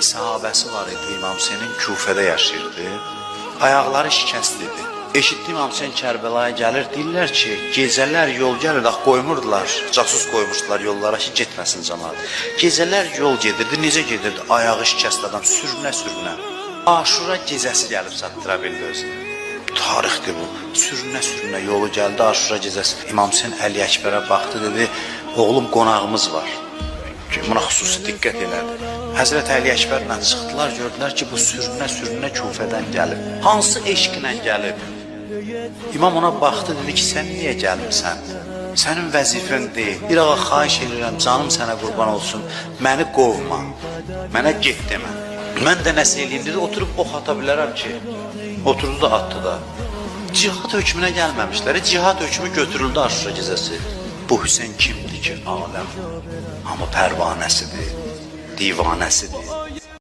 sahabəsi var idi, İmam Hüseynin Küfədə yaşayırdı. Ayaqları şikəst idi. Eşitdim İmam Hüseyin Kərbəlaya gəlir, deyirlər ki, gecələr yol gəlir, qoymurdular, casus qoymuşdular yollara ki, getməsin cəmaat. Gecələr yol gedirdi, necə gedirdi? Ayağı şikəst adam sürünə-sürünə. Aşura gecəsi gəlib çatdıra bildi özünü. Tarixdir bu. Sürünə-sürünə yolu gəldi, Aşura gecəsi. İmam Hüseyin Əli Əkbərə baxdı, dedi, oğlum qonağımız var. Buna xüsusi diqqət elədi. Həzrət Əli Əkbərlə çıxdılar, gördülər ki, bu sürünə-sürünə Küfədən gəlib. Hansı eşqlə gəlib? İmam ona baxdı, dedi ki, sən niyə gəlmirsən? Sənin vəzifəndir. Bir ağa xahiş edirəm, canım sənə qurban olsun, məni qovma, mənə get demə. Mən də nəsə eləyim, dedi, oturub ox ata bilərəm ki. Oturdu da, atdı da. Cihad hökmünə gəlməmişlər, cihad hökmü götürüldü Aşura gecəsi. Bu Hüseyin kimdir ki, aləm? Amma pərvanəsidir, divanəsidir.